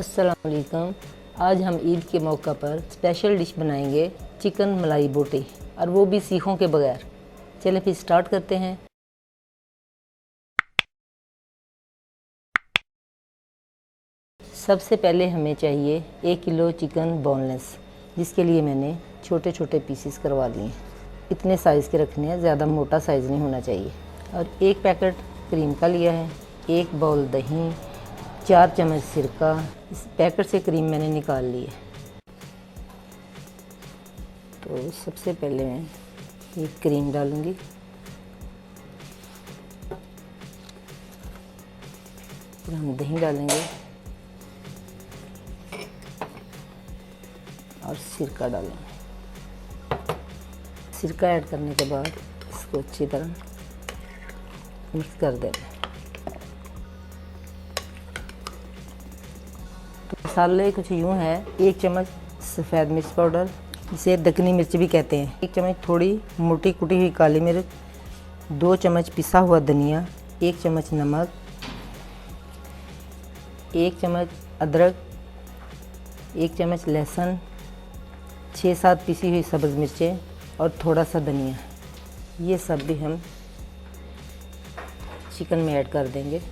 अस्सलाम वालेकुम। आज हम ईद के मौका पर स्पेशल डिश बनाएंगे चिकन मलाई बोटी, और वो भी सीखों के बगैर। चलें फिर स्टार्ट करते हैं। सबसे पहले हमें चाहिए 1 किलो चिकन बोनलेस, जिसके लिए मैंने छोटे छोटे पीसेस करवा लिए। इतने साइज़ के रखने हैं, ज़्यादा मोटा साइज़ नहीं होना चाहिए। और 1 पैकेट क्रीम का लिया है, 1 बाउल दही, 4 चम्मच सिरका। इस पैकेट से क्रीम मैंने निकाल ली है। तो सबसे पहले मैं ये क्रीम डालूंगी, फिर हम दही डालेंगे और सिरका डालेंगे। सिरका ऐड करने के बाद इसको अच्छी तरह मिक्स कर देंगे। मसाले कुछ यूँ है: 1 चम्मच सफ़ेद मिर्च पाउडर, इसे दक्कनी मिर्च भी कहते हैं, 1 चम्मच थोड़ी मोटी कुटी हुई काली मिर्च, 2 चम्मच पिसा हुआ धनिया, 1 चम्मच नमक, 1 चम्मच अदरक, 1 चम्मच लहसुन, 6-7 पिसी हुई सब्ज़ मिर्चें और थोड़ा सा धनिया। ये सब भी हम चिकन में ऐड कर देंगे।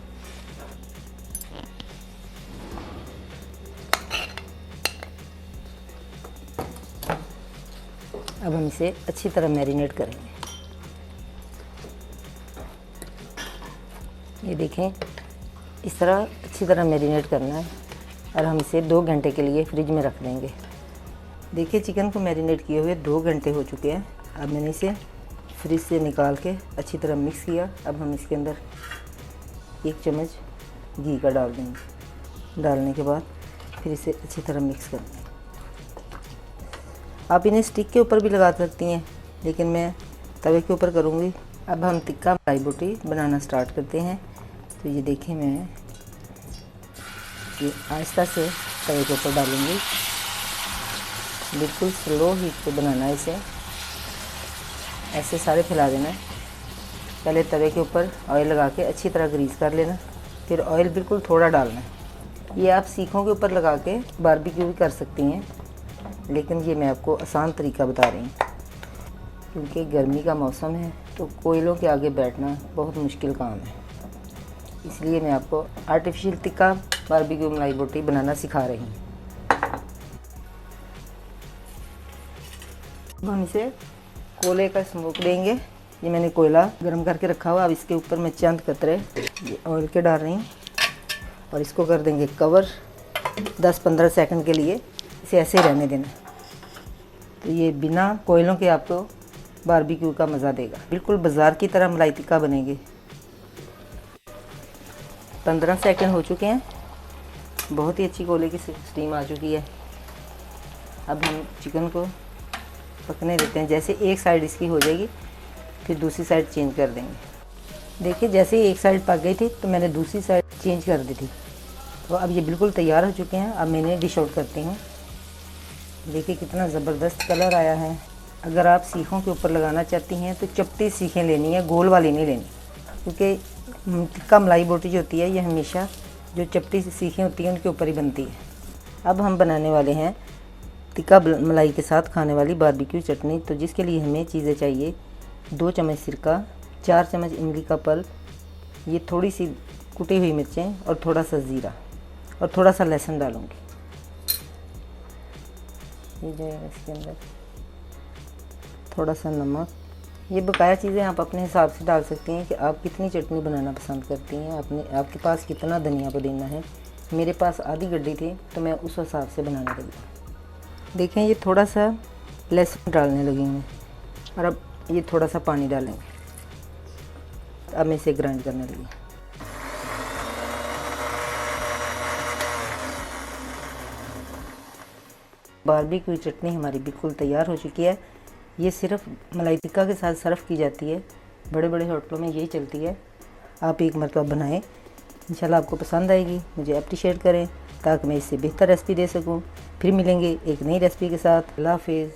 अब हम इसे अच्छी तरह मैरिनेट करेंगे। ये देखें, इस तरह अच्छी तरह मैरिनेट करना है और हम इसे 2 घंटे के लिए फ्रिज में रख देंगे। देखिए, चिकन को मैरिनेट किए हुए 2 घंटे हो चुके हैं। अब मैंने इसे फ्रिज से निकाल के अच्छी तरह मिक्स किया। अब हम इसके अंदर 1 चम्मच घी का डाल देंगे। डालने के बाद फिर इसे अच्छी तरह मिक्स कर देंगे। आप इन्हें स्टिक के ऊपर भी लगा सकती हैं, लेकिन मैं तवे के ऊपर करूँगी। अब हम टिक्का मलाई बोटी बनाना स्टार्ट करते हैं। तो ये देखें, मैं ये आहिस्ता से तवे के ऊपर डालूँगी। बिल्कुल स्लो हीट पे बनाना है इसे, ऐसे सारे फैला देना है। पहले तवे के ऊपर ऑयल लगा के अच्छी तरह ग्रीस कर लेना, फिर ऑयल बिल्कुल थोड़ा डालना है। ये आप सीखों के ऊपर लगा के बारबेक्यू भी कर सकती हैं, लेकिन ये मैं आपको आसान तरीका बता रही हूँ, क्योंकि गर्मी का मौसम है तो कोयलों के आगे बैठना बहुत मुश्किल काम है। इसलिए मैं आपको आर्टिफिशियल टिक्का बारबेक्यू मलाई बोटी बनाना सिखा रही हूँ। अब हम इसे कोयले का स्मोक देंगे। ये मैंने कोयला गर्म करके रखा हुआ। अब इसके ऊपर मैं चंद कतरे ये ऑयल के डाल रही हूँ और इसको कर देंगे कवर। 10-15 सेकंड के लिए इसे ऐसे रहने देना। तो ये बिना कोयलों के आपको बारबेक्यू का मज़ा देगा। बिल्कुल बाज़ार की तरह मलाई टिक्का बनेगी। 15 सेकंड हो चुके हैं। बहुत ही अच्छी कोयले की स्टीम आ चुकी है। अब हम चिकन को पकने देते हैं। जैसे एक साइड इसकी हो जाएगी, फिर दूसरी साइड चेंज कर देंगे। देखिए, जैसे ही एक साइड पक गई थी तो मैंने दूसरी साइड चेंज कर दी थी। तो अब ये बिल्कुल तैयार हो चुके हैं। अब मैं इन्हें डिश आउट करती हूँ। देखिए कितना ज़बरदस्त कलर आया है। अगर आप सीखों के ऊपर लगाना चाहती हैं तो चपटी सीखें लेनी है, गोल वाली नहीं लेनी, क्योंकि टिक्का मलाई बोटी जो होती है ये हमेशा जो चपटी सीखें होती हैं उनके ऊपर ही बनती है। अब हम बनाने वाले हैं टिक्का मलाई के साथ खाने वाली बारबेक्यू चटनी। तो जिसके लिए हमें चीज़ें चाहिए: 2 चम्मच सिरका, 4 चम्मच इमली का पल्प, ये थोड़ी सी कुटी हुई मिर्चें और थोड़ा सा ज़ीरा और थोड़ा सा लहसुन डालूँगी। ये जाएगा इसके अंदर थोड़ा सा नमक। ये बकाया चीज़ें आप अपने हिसाब से डाल सकती हैं कि आप कितनी चटनी बनाना पसंद करती हैं, आपके पास कितना धनिया पुदीना है। मेरे पास आधी गड्डी थी तो मैं उस हिसाब से बनाने लगी। देखें, ये थोड़ा सा लहसुन डालने लगी हूँ और अब ये थोड़ा सा पानी डालेंगे। अब मैं इसे ग्राइंड करने लगी। बारबेक्यू चटनी हमारी बिल्कुल तैयार हो चुकी है। ये सिर्फ मलाई टिक्का के साथ सर्व की जाती है। बड़े बड़े होटलों में यही चलती है। आप एक मरतबा बनाएं, इंशाल्लाह आपको पसंद आएगी। मुझे अप्रिशिएट करें ताकि मैं इससे बेहतर रेसिपी दे सकूं। फिर मिलेंगे एक नई रेसिपी के साथ। अल्लाह हाफिज़।